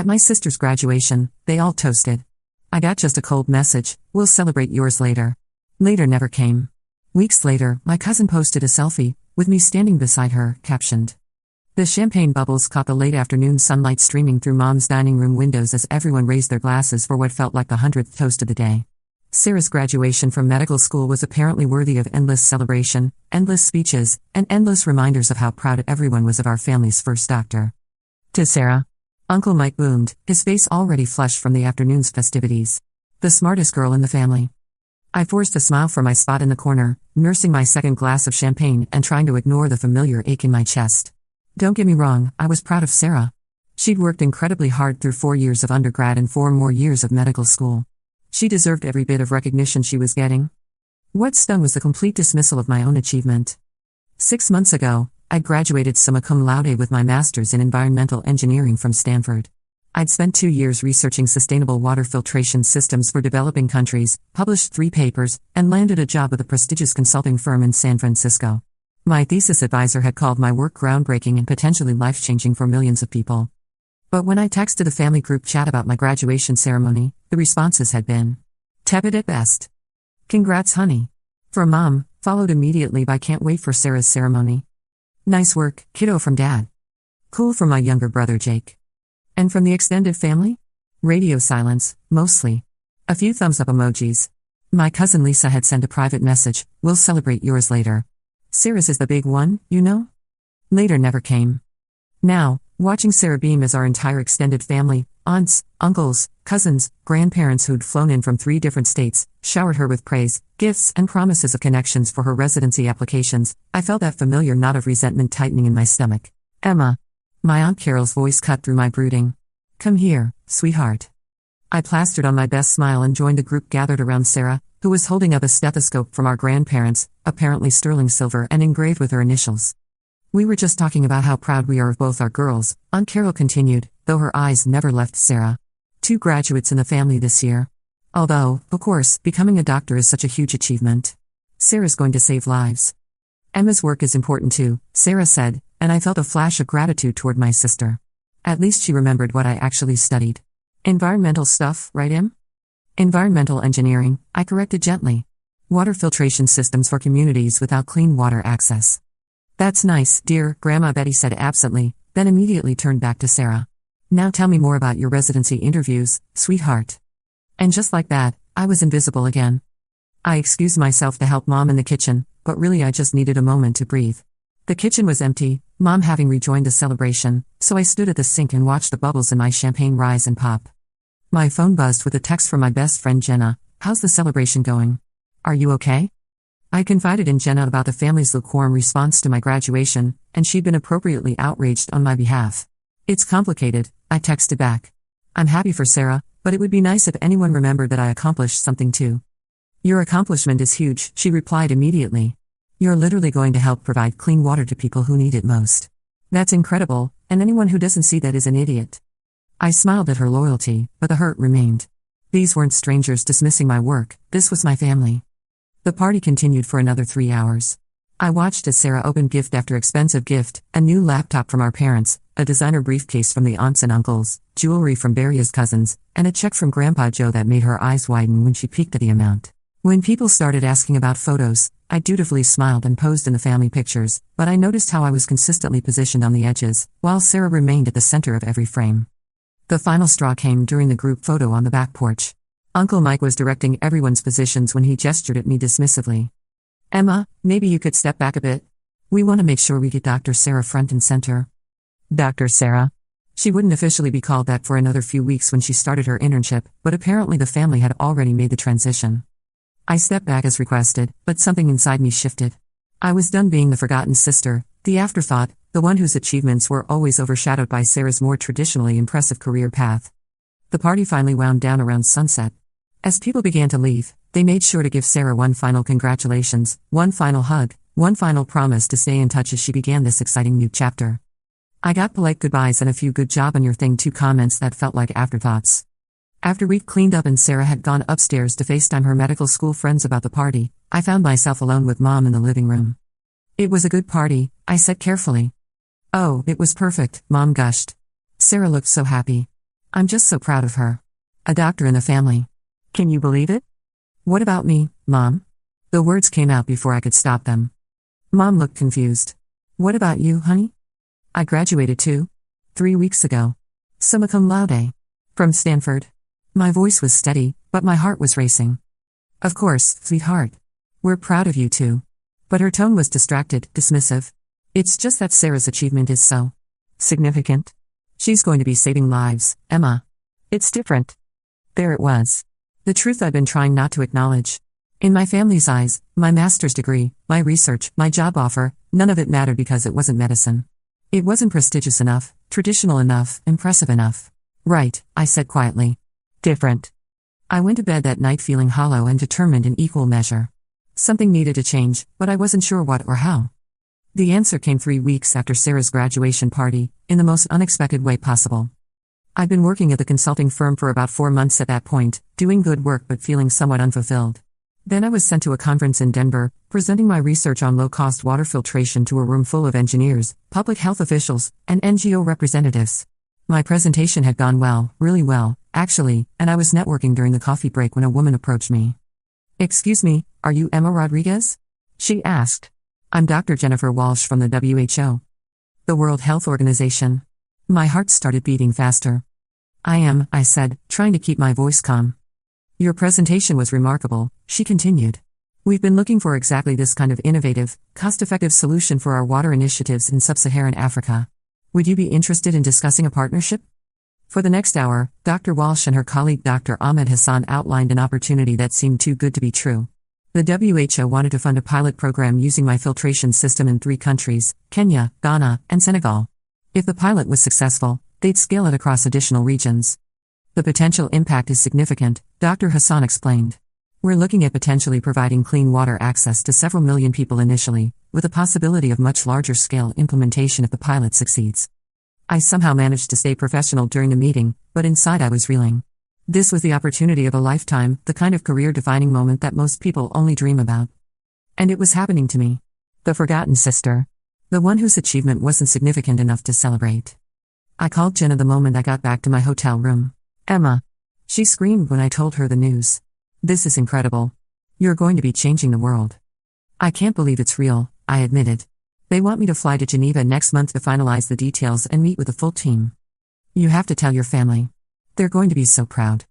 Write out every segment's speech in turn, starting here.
At my sister's graduation, they all toasted. I got just a cold message, "We'll celebrate yours later." Later never came. Weeks later, my cousin posted a selfie, with me standing beside her, captioned, "The champagne bubbles caught the late afternoon sunlight streaming through Mom's dining room windows as everyone raised their glasses for what felt like the 100th toast of the day." Sarah's graduation from medical school was apparently worthy of endless celebration, endless speeches, and endless reminders of how proud everyone was of our family's first doctor. To Sarah, Uncle Mike boomed, his face already flushed from the afternoon's festivities. "The smartest girl in the family." I forced a smile from my spot in the corner, nursing my second glass of champagne and trying to ignore the familiar ache in my chest. Don't get me wrong, I was proud of Sarah. She'd worked incredibly hard through 4 years of undergrad and 4 more years of medical school. She deserved every bit of recognition she was getting. What stung was the complete dismissal of my own achievement. 6 months ago, I graduated summa cum laude with my master's in environmental engineering from Stanford. I'd spent 2 years researching sustainable water filtration systems for developing countries, published 3 papers, and landed a job with a prestigious consulting firm in San Francisco. My thesis advisor had called my work groundbreaking and potentially life-changing for millions of people. But when I texted the family group chat about my graduation ceremony, the responses had been tepid at best. "Congrats, honey." From Mom, followed immediately by "Can't wait for Sarah's ceremony." "Nice work, kiddo," from Dad. "Cool," from my younger brother Jake. And from the extended family? Radio silence, mostly. A few thumbs up emojis. My cousin Lisa had sent a private message, "We'll celebrate yours later." Sarah's is the big one, you know? Later never came. Now, watching Sarah beam as our entire extended family, aunts, uncles, cousins, grandparents who'd flown in from 3 different states, showered her with praise, gifts, and promises of connections for her residency applications, I felt that familiar knot of resentment tightening in my stomach. "Emma." My Aunt Carol's voice cut through my brooding. "Come here, sweetheart." I plastered on my best smile and joined the group gathered around Sarah, who was holding up a stethoscope from our grandparents, apparently sterling silver and engraved with her initials. "We were just talking about how proud we are of both our girls," Aunt Carol continued, though her eyes never left Sarah. 2 graduates in the family this year. Although, of course, becoming a doctor is such a huge achievement. Sarah's going to save lives. "Emma's work is important too," Sarah said, and I felt a flash of gratitude toward my sister. At least she remembered what I actually studied. "Environmental stuff, right, Em?" "Environmental engineering," I corrected gently. "Water filtration systems for communities without clean water access." "That's nice, dear," Grandma Betty said absently, then immediately turned back to Sarah. "Now tell me more about your residency interviews, sweetheart." And just like that, I was invisible again. I excused myself to help Mom in the kitchen, but really I just needed a moment to breathe. The kitchen was empty, Mom having rejoined the celebration, so I stood at the sink and watched the bubbles in my champagne rise and pop. My phone buzzed with a text from my best friend Jenna. "How's the celebration going? Are you okay?" I confided in Jenna about the family's lukewarm response to my graduation, and she'd been appropriately outraged on my behalf. "It's complicated," I texted back. "I'm happy for Sarah, but it would be nice if anyone remembered that I accomplished something too." "Your accomplishment is huge," she replied immediately. "You're literally going to help provide clean water to people who need it most. That's incredible, and anyone who doesn't see that is an idiot." I smiled at her loyalty, but the hurt remained. These weren't strangers dismissing my work, this was my family. The party continued for another 3 hours. I watched as Sarah opened gift after expensive gift, a new laptop from our parents, a designer briefcase from the aunts and uncles, jewelry from various cousins, and a check from Grandpa Joe that made her eyes widen when she peeked at the amount. When people started asking about photos, I dutifully smiled and posed in the family pictures, but I noticed how I was consistently positioned on the edges, while Sarah remained at the center of every frame. The final straw came during the group photo on the back porch. Uncle Mike was directing everyone's positions when he gestured at me dismissively. "Emma, maybe you could step back a bit. We want to make sure we get Dr. Sarah front and center." Dr. Sarah? She wouldn't officially be called that for another few weeks when she started her internship, but apparently the family had already made the transition. I stepped back as requested, but something inside me shifted. I was done being the forgotten sister, the afterthought, the one whose achievements were always overshadowed by Sarah's more traditionally impressive career path. The party finally wound down around sunset. As people began to leave, they made sure to give Sarah one final congratulations, one final hug, one final promise to stay in touch as she began this exciting new chapter. I got polite goodbyes and a few "good job on your thing too" comments that felt like afterthoughts. After we'd cleaned up and Sarah had gone upstairs to FaceTime her medical school friends about the party, I found myself alone with Mom in the living room. "It was a good party," I said carefully. "Oh, it was perfect," Mom gushed. Sarah looked so happy. I'm just so proud of her. A doctor in the family. Can you believe it? What about me, Mom? The words came out before I could stop them. Mom looked confused. What about you, honey? I graduated too. 3 weeks ago. Summa cum laude. From Stanford. My voice was steady, but my heart was racing. Of course, sweetheart. We're proud of you too. But her tone was distracted, dismissive. It's just that Sarah's achievement is so significant. She's going to be saving lives, Emma. It's different. There it was. The truth I'd been trying not to acknowledge. In my family's eyes, my master's degree, my research, my job offer, none of it mattered because it wasn't medicine. It wasn't prestigious enough, traditional enough, impressive enough. Right, I said quietly. Different. I went to bed that night feeling hollow and determined in equal measure. Something needed to change, but I wasn't sure what or how. The answer came 3 weeks after Sarah's graduation party, in the most unexpected way possible. I'd been working at the consulting firm for about 4 months at that point, doing good work but feeling somewhat unfulfilled. Then I was sent to a conference in Denver, presenting my research on low-cost water filtration to a room full of engineers, public health officials, and NGO representatives. My presentation had gone well, really well, actually, and I was networking during the coffee break when a woman approached me. "Excuse me, are you Emma Rodriguez?" she asked. "I'm Dr. Jennifer Walsh from the WHO. The World Health Organization." My heart started beating faster. "I am," I said, trying to keep my voice calm. "Your presentation was remarkable," she continued. "We've been looking for exactly this kind of innovative, cost-effective solution for our water initiatives in sub-Saharan Africa. Would you be interested in discussing a partnership?" For the next hour, Dr. Walsh and her colleague Dr. Ahmed Hassan outlined an opportunity that seemed too good to be true. The WHO wanted to fund a pilot program using my filtration system in 3 countries, Kenya, Ghana, and Senegal. If the pilot was successful, they'd scale it across additional regions. "The potential impact is significant," Dr. Hassan explained. "We're looking at potentially providing clean water access to several million people initially, with a possibility of much larger scale implementation if the pilot succeeds." I somehow managed to stay professional during the meeting, but inside I was reeling. This was the opportunity of a lifetime, the kind of career-defining moment that most people only dream about. And it was happening to me. The forgotten sister. The one whose achievement wasn't significant enough to celebrate. I called Jenna the moment I got back to my hotel room. "Emma." She screamed when I told her the news. "This is incredible. You're going to be changing the world." "I can't believe it's real," I admitted. "They want me to fly to Geneva next month to finalize the details and meet with the full team. You have to tell your family. They're going to be so proud."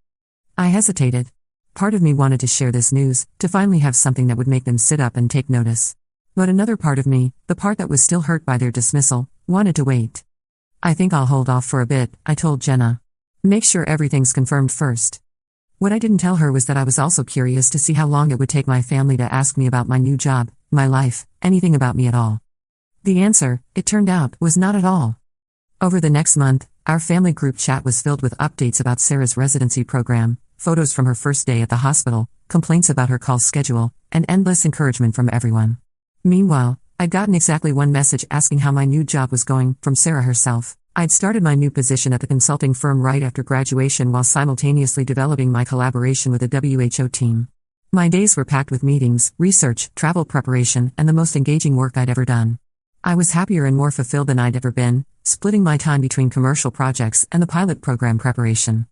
I hesitated. Part of me wanted to share this news, to finally have something that would make them sit up and take notice. But another part of me, the part that was still hurt by their dismissal, wanted to wait. "I think I'll hold off for a bit," I told Jenna. "Make sure everything's confirmed first." What I didn't tell her was that I was also curious to see how long it would take my family to ask me about my new job, my life, anything about me at all. The answer, it turned out, was not at all. Over the next month, our family group chat was filled with updates about Sarah's residency program, photos from her first day at the hospital, complaints about her call schedule, and endless encouragement from everyone. Meanwhile, I'd gotten exactly one message asking how my new job was going, from Sarah herself. I'd started my new position at the consulting firm right after graduation while simultaneously developing my collaboration with the WHO team. My days were packed with meetings, research, travel preparation, and the most engaging work I'd ever done. I was happier and more fulfilled than I'd ever been, splitting my time between commercial projects and the pilot program preparation.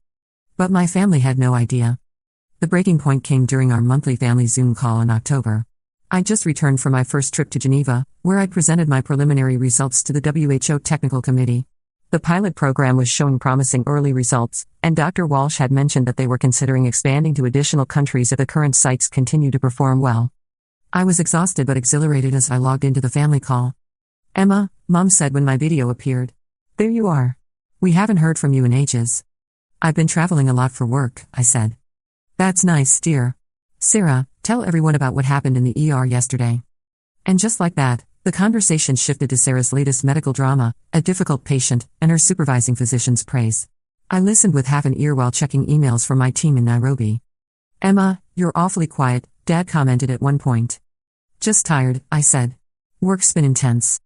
But my family had no idea. The breaking point came during our monthly family Zoom call in October. I'd just returned from my first trip to Geneva, where I'd presented my preliminary results to the WHO Technical Committee. The pilot program was showing promising early results, and Dr. Walsh had mentioned that they were considering expanding to additional countries if the current sites continue to perform well. I was exhausted but exhilarated as I logged into the family call. "Emma," Mom said when my video appeared. "There you are. We haven't heard from you in ages." "I've been traveling a lot for work," I said. "That's nice, dear. Sarah, tell everyone about what happened in the ER yesterday." And just like that, the conversation shifted to Sarah's latest medical drama, a difficult patient, and her supervising physician's praise. I listened with half an ear while checking emails from my team in Nairobi. "Emma, you're awfully quiet," Dad commented at one point. "Just tired," I said. "Work's been intense."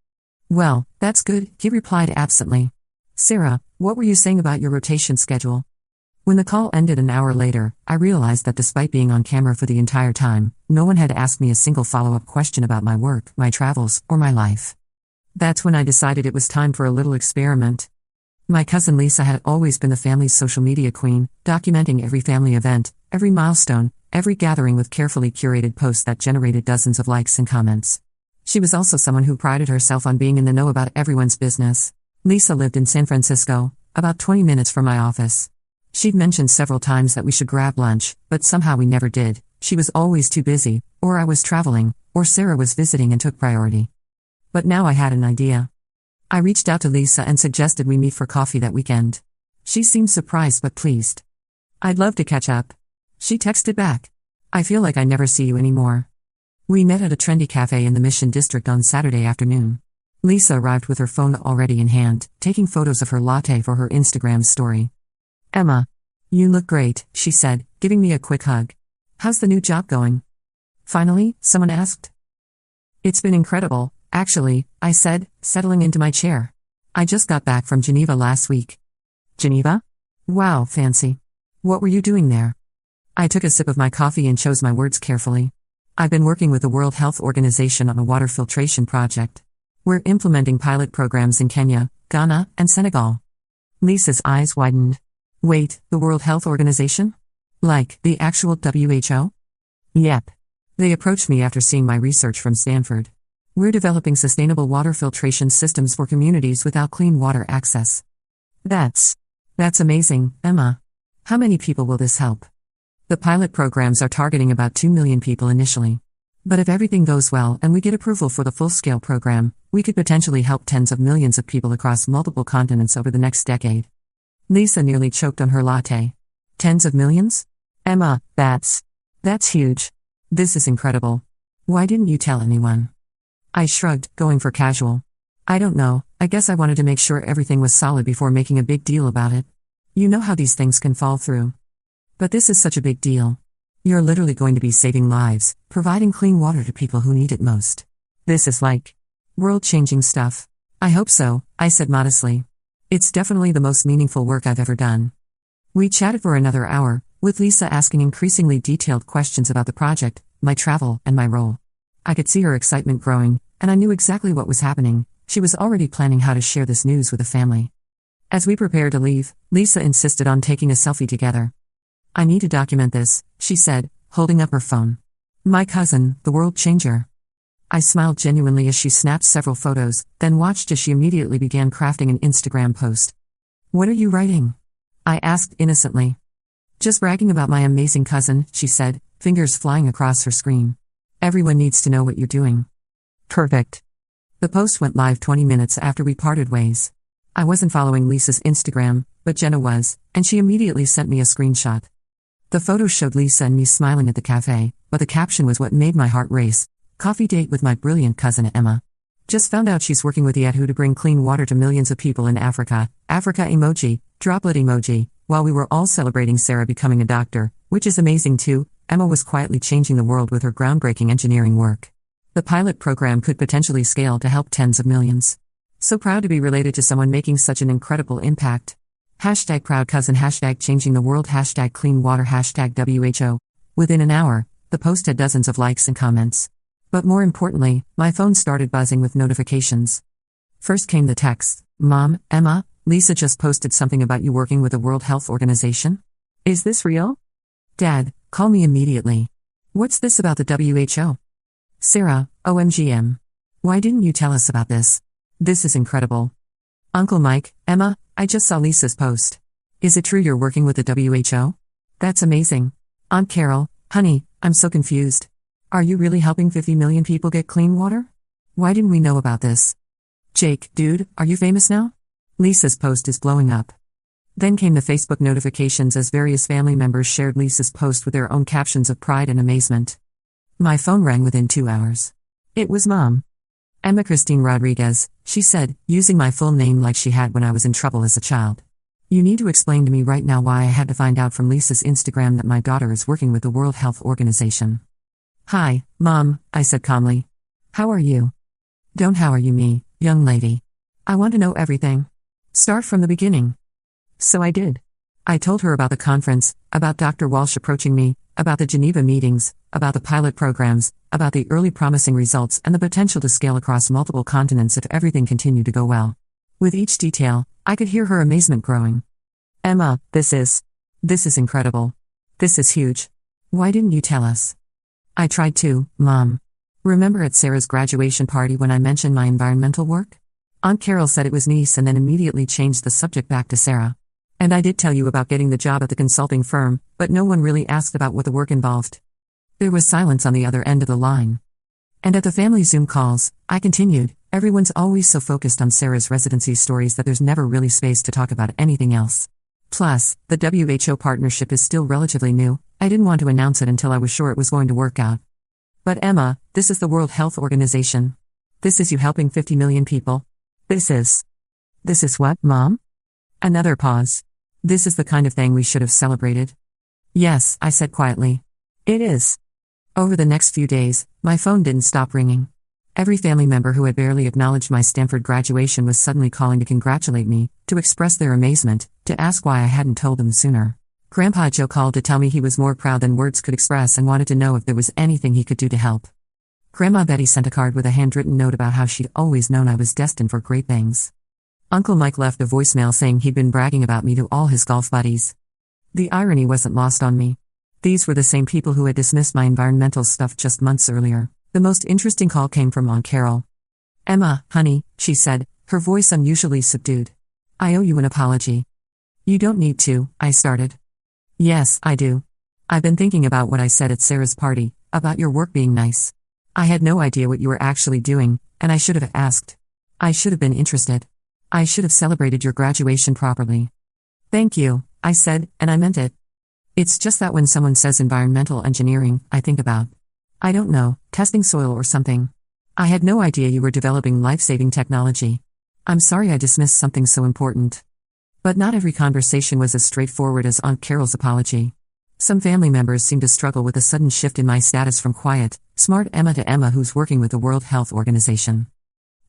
"Well, that's good," he replied absently. "Sarah, what were you saying about your rotation schedule?" When the call ended an hour later, I realized that despite being on camera for the entire time, no one had asked me a single follow-up question about my work, my travels, or my life. That's when I decided it was time for a little experiment. My cousin Lisa had always been the family's social media queen, documenting every family event, every milestone, every gathering with carefully curated posts that generated dozens of likes and comments. She was also someone who prided herself on being in the know about everyone's business. Lisa lived in San Francisco, about 20 minutes from my office. She'd mentioned several times that we should grab lunch, but somehow we never did. She was always too busy, or I was traveling, or Sarah was visiting and took priority. But now I had an idea. I reached out to Lisa and suggested we meet for coffee that weekend. She seemed surprised but pleased. "I'd love to catch up." She texted back. "I feel like I never see you anymore." We met at a trendy cafe in the Mission District on Saturday afternoon. Lisa arrived with her phone already in hand, taking photos of her latte for her Instagram story. "Emma, you look great," she said, giving me a quick hug. "How's the new job going?" Finally, someone asked. "It's been incredible, actually," I said, settling into my chair. "I just got back from Geneva last week." "Geneva? Wow, fancy. What were you doing there?" I took a sip of my coffee and chose my words carefully. "I've been working with the World Health Organization on a water filtration project. We're implementing pilot programs in Kenya, Ghana, and Senegal." Lisa's eyes widened. "Wait, the World Health Organization? Like, the actual WHO?" "Yep. They approached me after seeing my research from Stanford. We're developing sustainable water filtration systems for communities without clean water access." That's amazing, Emma. How many people will this help?" "The pilot programs are targeting about 2 million people initially. But if everything goes well and we get approval for the full-scale program, we could potentially help tens of millions of people across multiple continents over the next decade." Lisa nearly choked on her latte. "Tens of millions? Emma, that's huge. This is incredible. Why didn't you tell anyone?" I shrugged, going for casual. "I don't know, I guess I wanted to make sure everything was solid before making a big deal about it. You know how these things can fall through. But this is such a big deal. You're literally going to be saving lives, providing clean water to people who need it most. This is like world-changing stuff." "I hope so," I said modestly. "It's definitely the most meaningful work I've ever done." We chatted for another hour, with Lisa asking increasingly detailed questions about the project, my travel, and my role. I could see her excitement growing, and I knew exactly what was happening. She was already planning how to share this news with the family. As we prepared to leave, Lisa insisted on taking a selfie together. "I need to document this," she said, holding up her phone. "My cousin, the world changer." I smiled genuinely as she snapped several photos, then watched as she immediately began crafting an Instagram post. "What are you writing?" I asked innocently. "Just bragging about my amazing cousin," she said, fingers flying across her screen. "Everyone needs to know what you're doing." Perfect. The post went live 20 minutes after we parted ways. I wasn't following Lisa's Instagram, but Jenna was, and she immediately sent me a screenshot. The photo showed Lisa and me smiling at the cafe, but the caption was what made my heart race. "Coffee date with my brilliant cousin Emma. Just found out she's working with Yahoo to bring clean water to millions of people in Africa." Africa emoji, droplet emoji. While we were all celebrating Sarah becoming a doctor, which is amazing too, Emma was quietly changing the world with her groundbreaking engineering work. The pilot program could potentially scale to help tens of millions. So proud to be related to someone making such an incredible impact. #ProudCousin, #changing the world, #clean water, #WHO. Within an hour, the post had dozens of likes and comments. But more importantly, my phone started buzzing with notifications. First came the text, "Mom, Emma, Lisa just posted something about you working with the World Health Organization. Is this real?" "Dad, call me immediately. What's this about the WHO?" "Sarah, OMGM. Why didn't you tell us about this? This is incredible." "Uncle Mike, Emma, I just saw Lisa's post. Is it true you're working with the WHO? That's amazing. Aunt Carol, honey, I'm so confused. Are you really helping 50 million people get clean water? Why didn't we know about this? Jake, dude, are you famous now? Lisa's post is blowing up." Then came the Facebook notifications as various family members shared Lisa's post with their own captions of pride and amazement. My phone rang within 2 hours. It was Mom. "Emma Christine Rodriguez," she said, using my full name like she had when I was in trouble as a child. "You need to explain to me right now why I had to find out from Lisa's Instagram that my daughter is working with the World Health Organization." "Hi, Mom," I said calmly. "How are you?" "Don't how are you me, young lady. I want to know everything. Start from the beginning." So I did. I told her about the conference, about Dr. Walsh approaching me, about the Geneva meetings, about the pilot programs, about the early promising results and the potential to scale across multiple continents if everything continued to go well. With each detail, I could hear her amazement growing. Emma, this is incredible. This is huge. Why didn't you tell us? I tried to, Mom. Remember at Sarah's graduation party when I mentioned my environmental work? Aunt Carol said it was niece and then immediately changed the subject back to Sarah. And I did tell you about getting the job at the consulting firm, but no one really asked about what the work involved. There was silence on the other end of the line. And at the family Zoom calls, I continued, everyone's always so focused on Sarah's residency stories that there's never really space to talk about anything else. Plus, the WHO partnership is still relatively new. I didn't want to announce it until I was sure it was going to work out. But Emma, this is the World Health Organization. This is you helping 50 million people. This is what, Mom? Another pause. This is the kind of thing we should have celebrated. Yes, I said quietly. It is. Over the next few days, my phone didn't stop ringing. Every family member who had barely acknowledged my Stanford graduation was suddenly calling to congratulate me, to express their amazement, to ask why I hadn't told them sooner. Grandpa Joe called to tell me he was more proud than words could express and wanted to know if there was anything he could do to help. Grandma Betty sent a card with a handwritten note about how she'd always known I was destined for great things. Uncle Mike left a voicemail saying he'd been bragging about me to all his golf buddies. The irony wasn't lost on me. These were the same people who had dismissed my environmental stuff just months earlier. The most interesting call came from Aunt Carol. Emma, honey, she said, her voice unusually subdued. I owe you an apology. You don't need to, I started. Yes, I do. I've been thinking about what I said at Sarah's party, about your work being nice. I had no idea what you were actually doing, and I should have asked. I should have been interested. I should have celebrated your graduation properly. Thank you, I said, and I meant it. It's just that when someone says environmental engineering, I think about, I don't know, testing soil or something. I had no idea you were developing life-saving technology. I'm sorry I dismissed something so important. But not every conversation was as straightforward as Aunt Carol's apology. Some family members seemed to struggle with a sudden shift in my status from quiet, smart Emma to Emma who's working with the World Health Organization.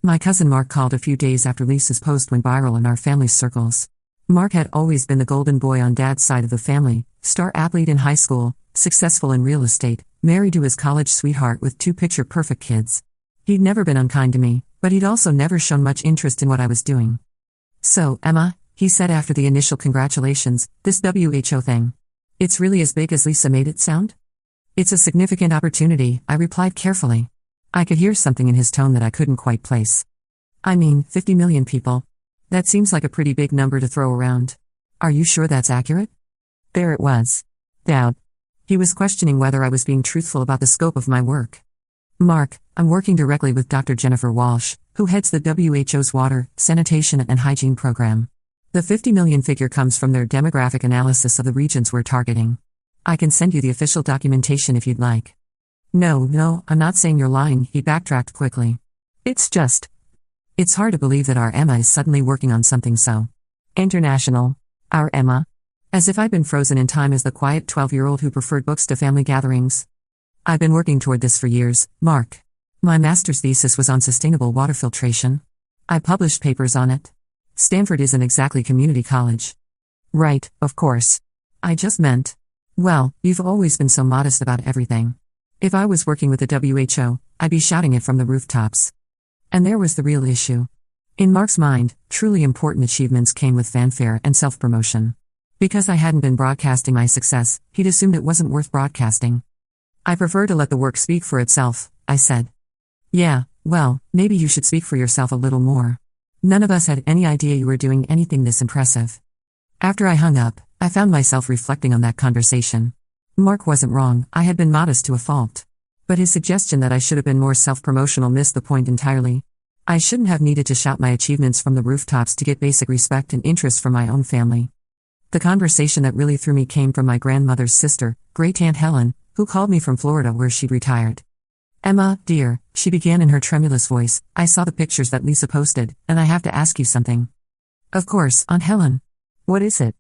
My cousin Mark called a few days after Lisa's post went viral in our family's circles. Mark had always been the golden boy on Dad's side of the family, star athlete in high school, successful in real estate, married to his college sweetheart with 2 picture-perfect kids. He'd never been unkind to me, but he'd also never shown much interest in what I was doing. So, Emma, he said after the initial congratulations, this WHO thing. It's really as big as Lisa made it sound? It's a significant opportunity, I replied carefully. I could hear something in his tone that I couldn't quite place. I mean, 50 million people. That seems like a pretty big number to throw around. Are you sure that's accurate? There it was. Doubt. He was questioning whether I was being truthful about the scope of my work. Mark, I'm working directly with Dr. Jennifer Walsh, who heads the WHO's Water, Sanitation and Hygiene Program. The 50 million figure comes from their demographic analysis of the regions we're targeting. I can send you the official documentation if you'd like. No, I'm not saying you're lying, he backtracked quickly. It's hard to believe that our Emma is suddenly working on something so international. Our Emma. As if I'd been frozen in time as the quiet 12-year-old who preferred books to family gatherings. I've been working toward this for years, Mark. My master's thesis was on sustainable water filtration. I published papers on it. Stanford isn't exactly community college. Right, of course. I just meant, well, you've always been so modest about everything. If I was working with the WHO, I'd be shouting it from the rooftops. And there was the real issue. In Mark's mind, truly important achievements came with fanfare and self-promotion. Because I hadn't been broadcasting my success, he'd assumed it wasn't worth broadcasting. I prefer to let the work speak for itself, I said. Yeah, well, maybe you should speak for yourself a little more. None of us had any idea you were doing anything this impressive. After I hung up, I found myself reflecting on that conversation. Mark wasn't wrong, I had been modest to a fault. But his suggestion that I should have been more self-promotional missed the point entirely. I shouldn't have needed to shout my achievements from the rooftops to get basic respect and interest from my own family. The conversation that really threw me came from my grandmother's sister, Great Aunt Helen, who called me from Florida where she'd retired. Emma, dear, she began in her tremulous voice, I saw the pictures that Lisa posted, and I have to ask you something. Of course, Aunt Helen. What is it?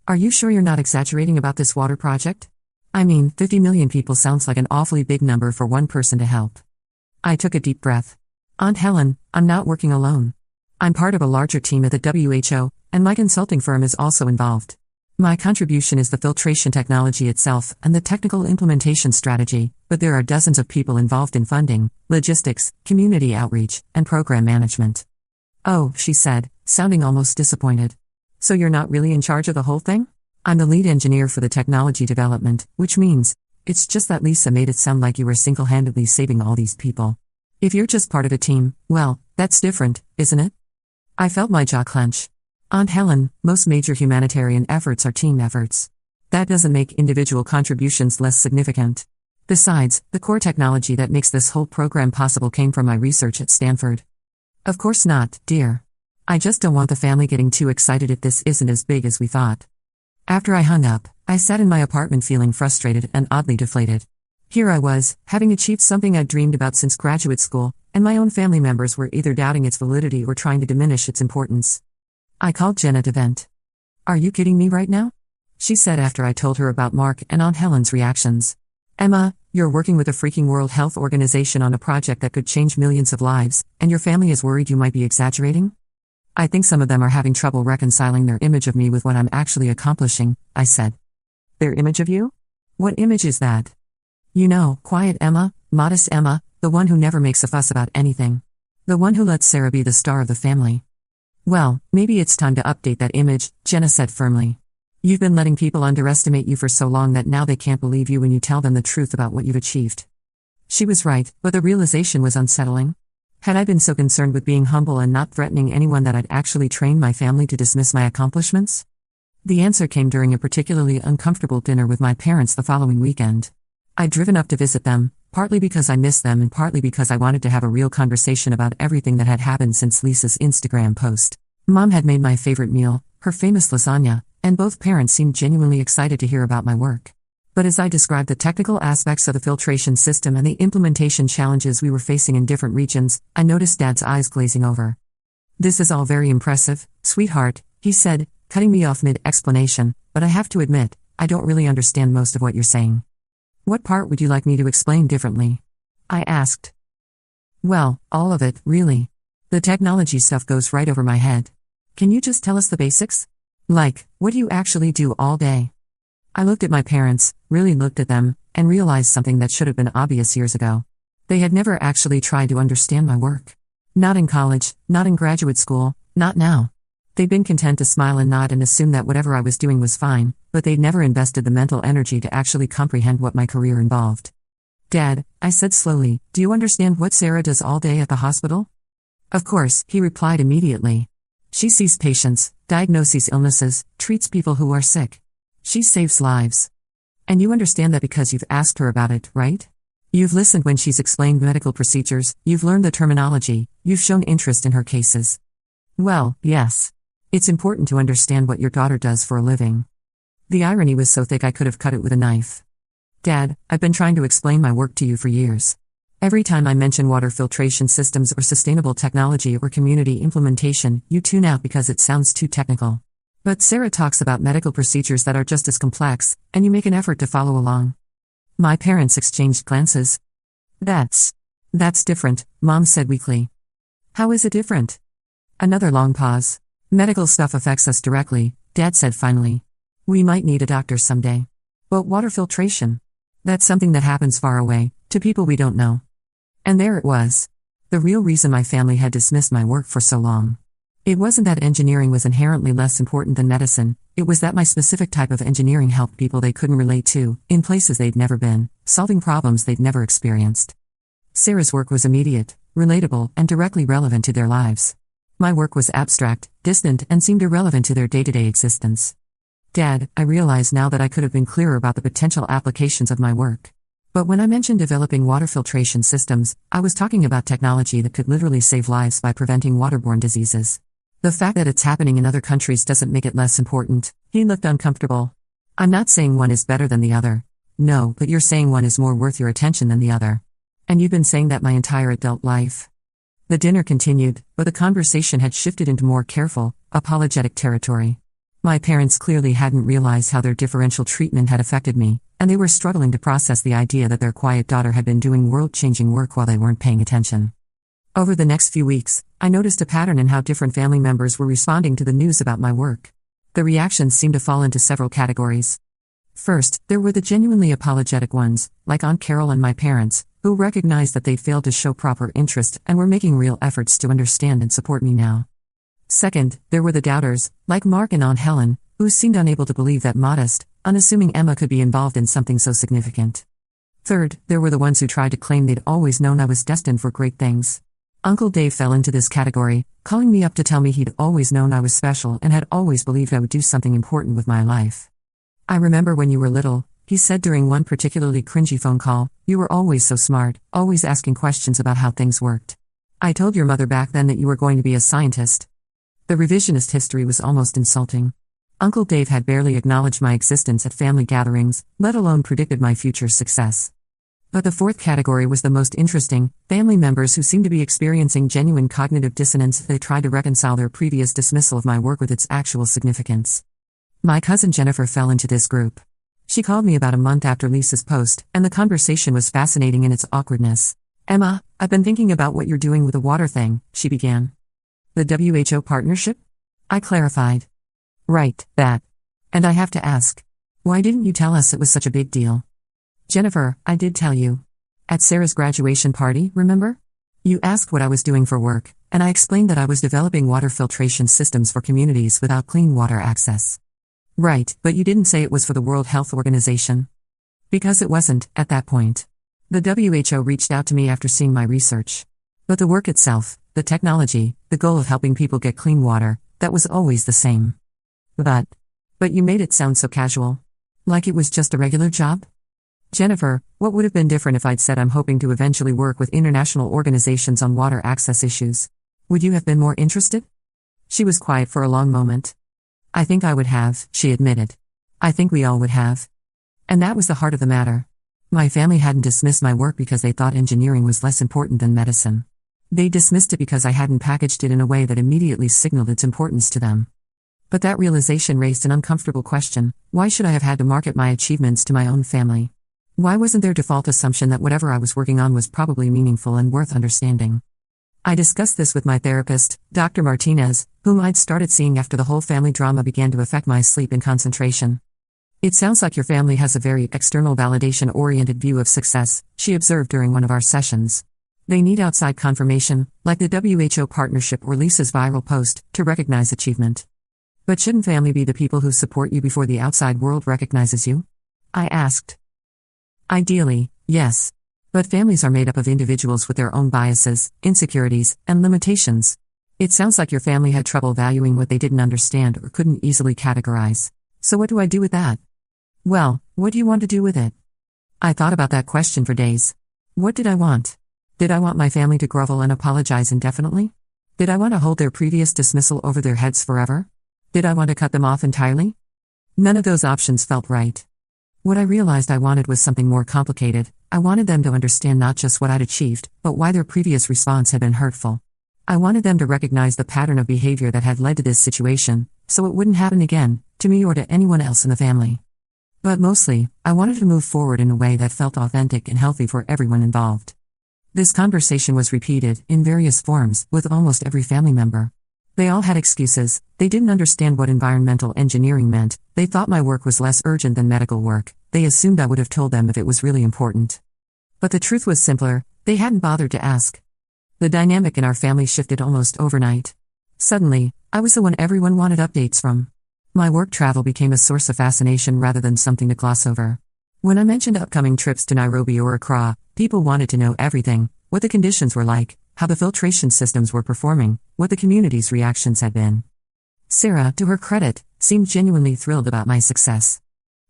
Are you sure you're not exaggerating about this water project? I mean, 50 million people sounds like an awfully big number for one person to help. I took a deep breath. Aunt Helen, I'm not working alone. I'm part of a larger team at the WHO, and my consulting firm is also involved. My contribution is the filtration technology itself and the technical implementation strategy, but there are dozens of people involved in funding, logistics, community outreach, and program management. Oh, she said, sounding almost disappointed. So you're not really in charge of the whole thing? I'm the lead engineer for the technology development, which means, it's just that Lisa made it sound like you were single-handedly saving all these people. If you're just part of a team, well, that's different, isn't it? I felt my jaw clench. Aunt Helen, most major humanitarian efforts are team efforts. That doesn't make individual contributions less significant. Besides, the core technology that makes this whole program possible came from my research at Stanford. Of course not, dear. I just don't want the family getting too excited if this isn't as big as we thought. After I hung up, I sat in my apartment feeling frustrated and oddly deflated. Here I was, having achieved something I'd dreamed about since graduate school, and my own family members were either doubting its validity or trying to diminish its importance. I called Jenna to vent. Are you kidding me right now? She said after I told her about Mark and Aunt Helen's reactions. Emma, you're working with a freaking World Health Organization on a project that could change millions of lives, and your family is worried you might be exaggerating? I think some of them are having trouble reconciling their image of me with what I'm actually accomplishing, I said. Their image of you? What image is that? You know, quiet Emma, modest Emma, the one who never makes a fuss about anything. The one who lets Sarah be the star of the family. Well, maybe it's time to update that image, Jenna said firmly. You've been letting people underestimate you for so long that now they can't believe you when you tell them the truth about what you've achieved. She was right, but the realization was unsettling. Had I been so concerned with being humble and not threatening anyone that I'd actually trained my family to dismiss my accomplishments? The answer came during a particularly uncomfortable dinner with my parents the following weekend. I'd driven up to visit them, partly because I missed them and partly because I wanted to have a real conversation about everything that had happened since Lisa's Instagram post. Mom had made my favorite meal, her famous lasagna, and both parents seemed genuinely excited to hear about my work. But as I described the technical aspects of the filtration system and the implementation challenges we were facing in different regions, I noticed Dad's eyes glazing over. This is all very impressive, sweetheart, he said, cutting me off mid-explanation, but I have to admit, I don't really understand most of what you're saying. What part would you like me to explain differently? I asked. Well, all of it, really. The technology stuff goes right over my head. Can you just tell us the basics? Like, what do you actually do all day? I looked at my parents, really looked at them, and realized something that should have been obvious years ago. They had never actually tried to understand my work. Not in college, not in graduate school, not now. They'd been content to smile and nod and assume that whatever I was doing was fine, but they'd never invested the mental energy to actually comprehend what my career involved. Dad, I said slowly, do you understand what Sarah does all day at the hospital? Of course, he replied immediately. She sees patients, diagnoses illnesses, treats people who are sick. She saves lives. And you understand that because you've asked her about it, right? You've listened when she's explained medical procedures, you've learned the terminology, you've shown interest in her cases. Well, yes. It's important to understand what your daughter does for a living. The irony was so thick I could have cut it with a knife. Dad, I've been trying to explain my work to you for years. Every time I mention water filtration systems or sustainable technology or community implementation, you tune out because it sounds too technical. But Sarah talks about medical procedures that are just as complex, and you make an effort to follow along. My parents exchanged glances. That's different, Mom said weakly. How is it different? Another long pause. Medical stuff affects us directly, Dad said finally. We might need a doctor someday. But water filtration? That's something that happens far away, to people we don't know. And there it was. The real reason my family had dismissed my work for so long. It wasn't that engineering was inherently less important than medicine, it was that my specific type of engineering helped people they couldn't relate to, in places they'd never been, solving problems they'd never experienced. Sarah's work was immediate, relatable, and directly relevant to their lives. My work was abstract, distant, and seemed irrelevant to their day-to-day existence. Dad, I realize now that I could have been clearer about the potential applications of my work. But when I mentioned developing water filtration systems, I was talking about technology that could literally save lives by preventing waterborne diseases. The fact that it's happening in other countries doesn't make it less important. He looked uncomfortable. I'm not saying one is better than the other. No, but you're saying one is more worth your attention than the other. And you've been saying that my entire adult life. The dinner continued, but the conversation had shifted into more careful, apologetic territory. My parents clearly hadn't realized how their differential treatment had affected me, and they were struggling to process the idea that their quiet daughter had been doing world-changing work while they weren't paying attention. Over the next few weeks, I noticed a pattern in how different family members were responding to the news about my work. The reactions seemed to fall into several categories. First, there were the genuinely apologetic ones, like Aunt Carol and my parents, who recognized that they'd failed to show proper interest and were making real efforts to understand and support me now. Second, there were the doubters, like Mark and Aunt Helen, who seemed unable to believe that modest, unassuming Emma could be involved in something so significant. Third, there were the ones who tried to claim they'd always known I was destined for great things. Uncle Dave fell into this category, calling me up to tell me he'd always known I was special and had always believed I would do something important with my life. "I remember when you were little," he said during one particularly cringy phone call, "you were always so smart, always asking questions about how things worked. I told your mother back then that you were going to be a scientist." The revisionist history was almost insulting. Uncle Dave had barely acknowledged my existence at family gatherings, let alone predicted my future success. But the fourth category was the most interesting: family members who seemed to be experiencing genuine cognitive dissonance as they tried to reconcile their previous dismissal of my work with its actual significance. My cousin Jennifer fell into this group. She called me about a month after Lisa's post, and the conversation was fascinating in its awkwardness. "Emma, I've been thinking about what you're doing with the water thing," she began. "The WHO partnership?" I clarified. "Right, that. And I have to ask, why didn't you tell us it was such a big deal?" "Jennifer, I did tell you. At Sarah's graduation party, remember? You asked what I was doing for work, and I explained that I was developing water filtration systems for communities without clean water access." "Right, but you didn't say it was for the World Health Organization." "Because it wasn't, at that point. The WHO reached out to me after seeing my research. But the work itself, the technology, the goal of helping people get clean water, that was always the same." But you made it sound so casual. Like it was just a regular job?" "Jennifer, what would have been different if I'd said I'm hoping to eventually work with international organizations on water access issues? Would you have been more interested?" She was quiet for a long moment. "I think I would have," she admitted. "I think we all would have." And that was the heart of the matter. My family hadn't dismissed my work because they thought engineering was less important than medicine. They dismissed it because I hadn't packaged it in a way that immediately signaled its importance to them. But that realization raised an uncomfortable question: why should I have had to market my achievements to my own family? Why wasn't their default assumption that whatever I was working on was probably meaningful and worth understanding? I discussed this with my therapist, Dr. Martinez, whom I'd started seeing after the whole family drama began to affect my sleep and concentration. "It sounds like your family has a very external validation-oriented view of success," she observed during one of our sessions. "They need outside confirmation, like the WHO partnership or Lisa's viral post, to recognize achievement. But shouldn't family be the people who support you before the outside world recognizes you?" I asked. "Ideally, yes. But families are made up of individuals with their own biases, insecurities, and limitations. It sounds like your family had trouble valuing what they didn't understand or couldn't easily categorize. So what do I do with that?" "Well, what do you want to do with it?" I thought about that question for days. What did I want? Did I want my family to grovel and apologize indefinitely? Did I want to hold their previous dismissal over their heads forever? Did I want to cut them off entirely? None of those options felt right. What I realized I wanted was something more complicated. I wanted them to understand not just what I'd achieved, but why their previous response had been hurtful. I wanted them to recognize the pattern of behavior that had led to this situation, so it wouldn't happen again, to me or to anyone else in the family. But mostly, I wanted to move forward in a way that felt authentic and healthy for everyone involved. This conversation was repeated, in various forms, with almost every family member. They all had excuses. They didn't understand what environmental engineering meant. They thought my work was less urgent than medical work. They assumed I would have told them if it was really important. But the truth was simpler: they hadn't bothered to ask. The dynamic in our family shifted almost overnight. Suddenly, I was the one everyone wanted updates from. My work travel became a source of fascination rather than something to gloss over. When I mentioned upcoming trips to Nairobi or Accra, people wanted to know everything: what the conditions were like, how the filtration systems were performing, what the community's reactions had been. Sarah, to her credit, seemed genuinely thrilled about my success.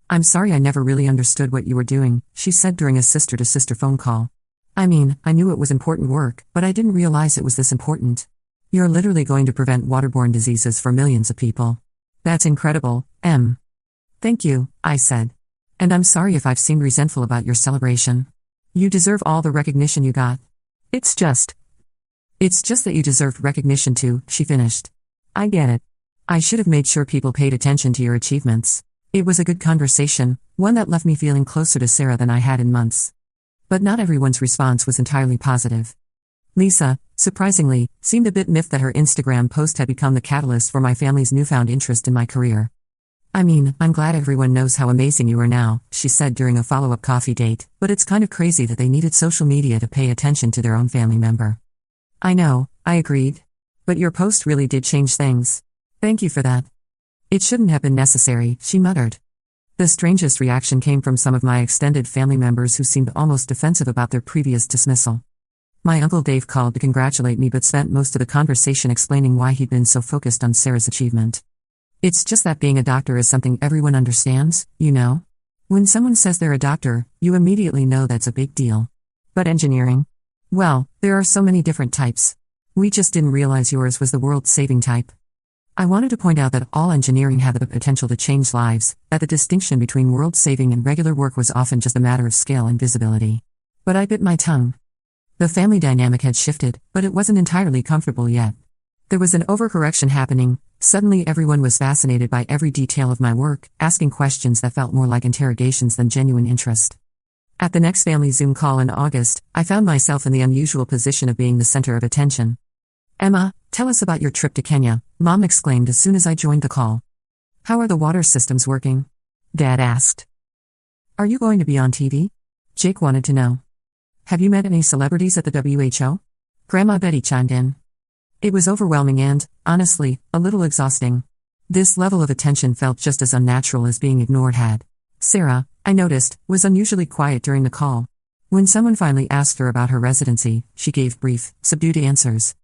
"I'm sorry I never really understood what you were doing," she said during a sister-to-sister phone call. "I mean, I knew it was important work, but I didn't realize it was this important. You're literally going to prevent waterborne diseases for millions of people. That's incredible, Em." "Thank you," I said. "And I'm sorry if I've seemed resentful about your celebration. You deserve all the recognition you got. It's just that you deserved recognition too," she finished. "I get it. I should have made sure people paid attention to your achievements." It was a good conversation, one that left me feeling closer to Sarah than I had in months. But not everyone's response was entirely positive. Lisa, surprisingly, seemed a bit miffed that her Instagram post had become the catalyst for my family's newfound interest in my career. "I mean, I'm glad everyone knows how amazing you are now," she said during a follow-up coffee date, "but it's kind of crazy that they needed social media to pay attention to their own family member." "I know," I agreed. But your post really did change things. Thank you for that. It shouldn't have been necessary, she muttered. The strangest reaction came from some of my extended family members who seemed almost defensive about their previous dismissal. My Uncle Dave called to congratulate me but spent most of the conversation explaining why he'd been so focused on Sarah's achievement. It's just that being a doctor is something everyone understands, you know? When someone says they're a doctor, you immediately know that's a big deal. But engineering? Well, there are so many different types. We just didn't realize yours was the world-saving type. I wanted to point out that all engineering had the potential to change lives, that the distinction between world-saving and regular work was often just a matter of scale and visibility. But I bit my tongue. The family dynamic had shifted, but it wasn't entirely comfortable yet. There was an overcorrection happening. Suddenly everyone was fascinated by every detail of my work, asking questions that felt more like interrogations than genuine interest. At the next family Zoom call in August, I found myself in the unusual position of being the center of attention. "Emma, tell us about your trip to Kenya," Mom exclaimed as soon as I joined the call. "How are the water systems working?" Dad asked. "Are you going to be on TV?" Jake wanted to know. "Have you met any celebrities at the WHO?" Grandma Betty chimed in. It was overwhelming and, honestly, a little exhausting. This level of attention felt just as unnatural as being ignored had. Sarah, I noticed, was unusually quiet during the call. When someone finally asked her about her residency, she gave brief, subdued answers.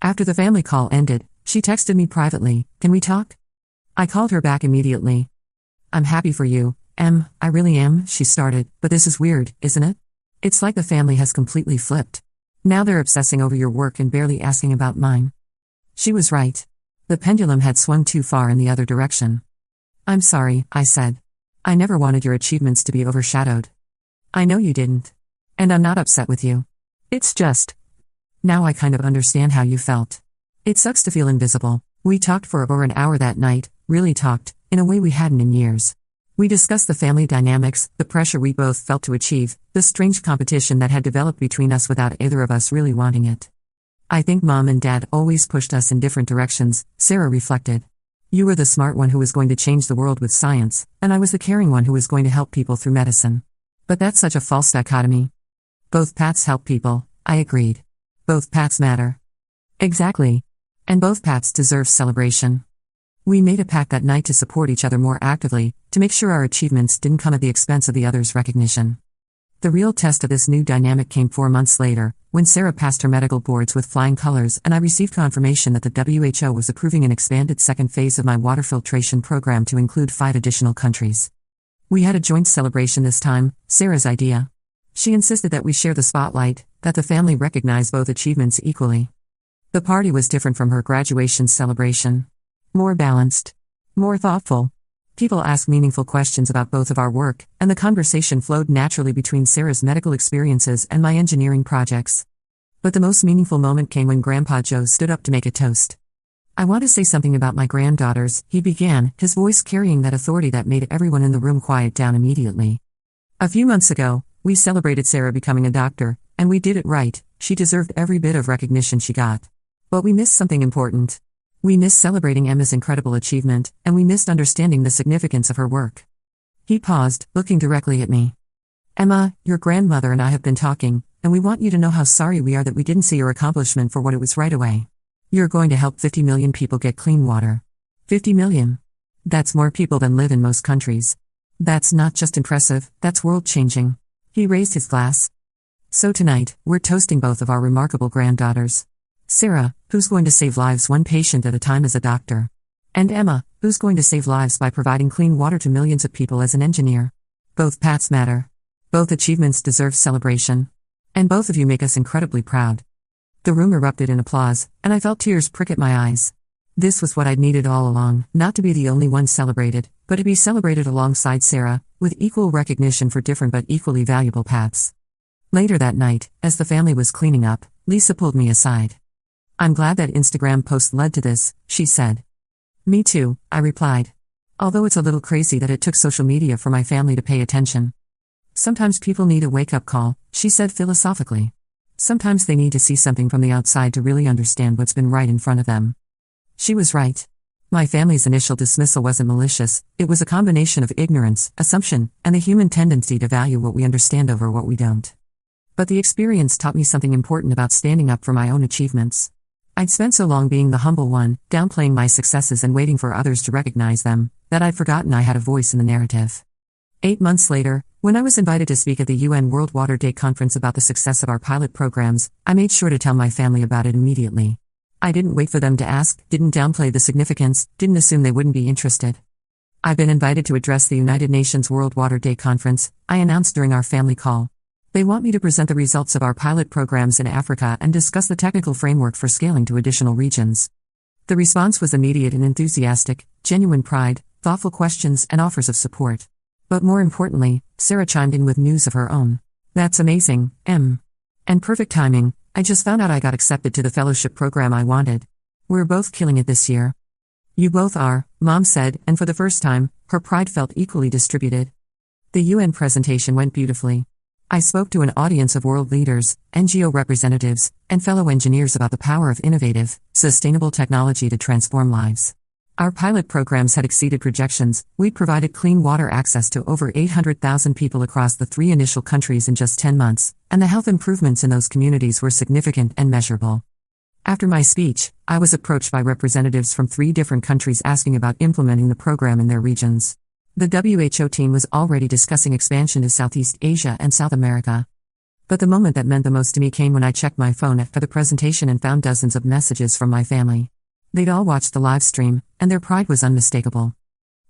After the family call ended, she texted me privately, "Can we talk?" I called her back immediately. "I'm happy for you, Em, I really am," she started, "but this is weird, isn't it? It's like the family has completely flipped. Now they're obsessing over your work and barely asking about mine." She was right. The pendulum had swung too far in the other direction. "I'm sorry," I said. "I never wanted your achievements to be overshadowed." "I know you didn't. And I'm not upset with you. It's just... Now I kind of understand how you felt. It sucks to feel invisible." We talked for over an hour that night, really talked, in a way we hadn't in years. We discussed the family dynamics, the pressure we both felt to achieve, the strange competition that had developed between us without either of us really wanting it. "I think Mom and Dad always pushed us in different directions," Sarah reflected. "You were the smart one who was going to change the world with science, and I was the caring one who was going to help people through medicine. But that's such a false dichotomy." "Both paths help people," I agreed. "Both paths matter." "Exactly. And both paths deserve celebration." We made a pact that night to support each other more actively, to make sure our achievements didn't come at the expense of the other's recognition. The real test of this new dynamic came 4 months later, when Sarah passed her medical boards with flying colors and I received confirmation that the WHO was approving an expanded second phase of my water filtration program to include 5 additional countries. We had a joint celebration this time, Sarah's idea. She insisted that we share the spotlight, that the family recognize both achievements equally. The party was different from her graduation celebration. More balanced. More thoughtful. People asked meaningful questions about both of our work, and the conversation flowed naturally between Sarah's medical experiences and my engineering projects. But the most meaningful moment came when Grandpa Joe stood up to make a toast. "I want to say something about my granddaughters," he began, his voice carrying that authority that made everyone in the room quiet down immediately. "A few months ago, we celebrated Sarah becoming a doctor, and we did it right. She deserved every bit of recognition she got. But we missed something important. We missed celebrating Emma's incredible achievement, and we missed understanding the significance of her work." He paused, looking directly at me. "Emma, your grandmother and I have been talking, and we want you to know how sorry we are that we didn't see your accomplishment for what it was right away. You're going to help 50 million people get clean water. 50 million. That's more people than live in most countries. That's not just impressive, that's world-changing." He raised his glass. "So tonight, we're toasting both of our remarkable granddaughters. Sarah, who's going to save lives one patient at a time as a doctor. And Emma, who's going to save lives by providing clean water to millions of people as an engineer. Both paths matter. Both achievements deserve celebration. And both of you make us incredibly proud." The room erupted in applause, and I felt tears prick at my eyes. This was what I'd needed all along, not to be the only one celebrated, but to be celebrated alongside Sarah, with equal recognition for different but equally valuable paths. Later that night, as the family was cleaning up, Lisa pulled me aside. "I'm glad that Instagram post led to this," she said. "Me too," I replied. "Although it's a little crazy that it took social media for my family to pay attention. Sometimes people need a wake-up call," she said philosophically. "Sometimes they need to see something from the outside to really understand what's been right in front of them." She was right. My family's initial dismissal wasn't malicious, it was a combination of ignorance, assumption, and the human tendency to value what we understand over what we don't. But the experience taught me something important about standing up for my own achievements. I'd spent so long being the humble one, downplaying my successes and waiting for others to recognize them, that I'd forgotten I had a voice in the narrative. 8 months later, when I was invited to speak at the UN World Water Day conference about the success of our pilot programs, I made sure to tell my family about it immediately. I didn't wait for them to ask, didn't downplay the significance, didn't assume they wouldn't be interested. I've been invited to address the United Nations World Water Day conference, I announced during our family call. They want me to present the results of our pilot programs in Africa and discuss the technical framework for scaling to additional regions. The response was immediate and enthusiastic, genuine pride, thoughtful questions, and offers of support. But more importantly, Sarah chimed in with news of her own. That's amazing, Em. And perfect timing, I just found out I got accepted to the fellowship program I wanted. We're both killing it this year. You both are, Mom said, and for the first time, her pride felt equally distributed. The UN presentation went beautifully. I spoke to an audience of world leaders, NGO representatives, and fellow engineers about the power of innovative, sustainable technology to transform lives. Our pilot programs had exceeded projections. We'd provided clean water access to over 800,000 people across the 3 initial countries in just 10 months, and the health improvements in those communities were significant and measurable. After my speech, I was approached by representatives from 3 different countries asking about implementing the program in their regions. The WHO team was already discussing expansion to Southeast Asia and South America. But the moment that meant the most to me came when I checked my phone after the presentation and found dozens of messages from my family. They'd all watched the live stream, and their pride was unmistakable.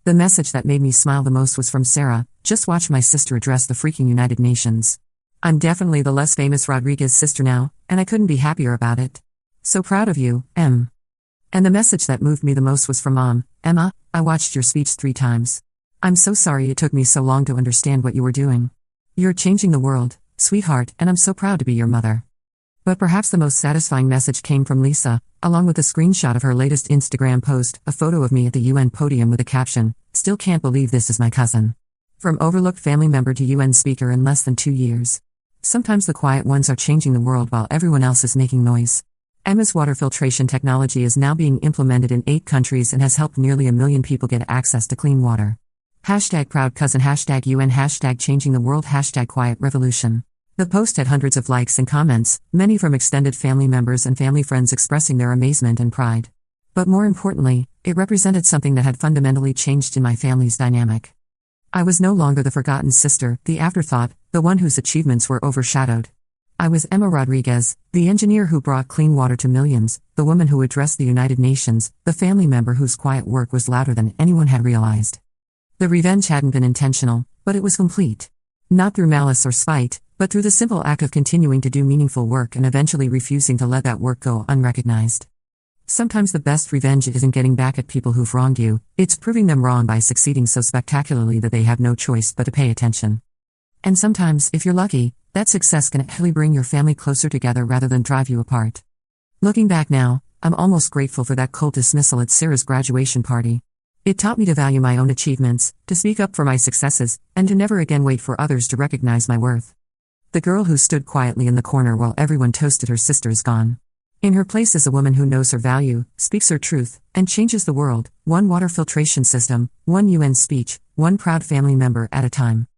The message that made me smile the most was from Sarah. Just watch my sister address the freaking United Nations. I'm definitely the less famous Rodriguez sister now, and I couldn't be happier about it. So proud of you, Em. And the message that moved me the most was from Mom. Emma, I watched your speech 3 times. I'm so sorry it took me so long to understand what you were doing. You're changing the world, sweetheart, and I'm so proud to be your mother. But perhaps the most satisfying message came from Lisa, along with a screenshot of her latest Instagram post, a photo of me at the UN podium with a caption, "Still can't believe this is my cousin." From overlooked family member to UN speaker in less than 2 years. Sometimes the quiet ones are changing the world while everyone else is making noise. Emma's water filtration technology is now being implemented in 8 countries and has helped nearly 1 million people get access to clean water. #ProudCousin, #UN, #changing the world, #quiet revolution. The post had hundreds of likes and comments, many from extended family members and family friends expressing their amazement and pride. But more importantly, it represented something that had fundamentally changed in my family's dynamic. I was no longer the forgotten sister, the afterthought, the one whose achievements were overshadowed. I was Emma Rodriguez, the engineer who brought clean water to millions, the woman who addressed the United Nations, the family member whose quiet work was louder than anyone had realized. The revenge hadn't been intentional, but it was complete. Not through malice or spite, but through the simple act of continuing to do meaningful work and eventually refusing to let that work go unrecognized. Sometimes the best revenge isn't getting back at people who've wronged you, it's proving them wrong by succeeding so spectacularly that they have no choice but to pay attention. And sometimes, if you're lucky, that success can actually bring your family closer together rather than drive you apart. Looking back now, I'm almost grateful for that cold dismissal at Sarah's graduation party. It taught me to value my own achievements, to speak up for my successes, and to never again wait for others to recognize my worth. The girl who stood quietly in the corner while everyone toasted her sister is gone. In her place is a woman who knows her value, speaks her truth, and changes the world, one water filtration system, one UN speech, one proud family member at a time.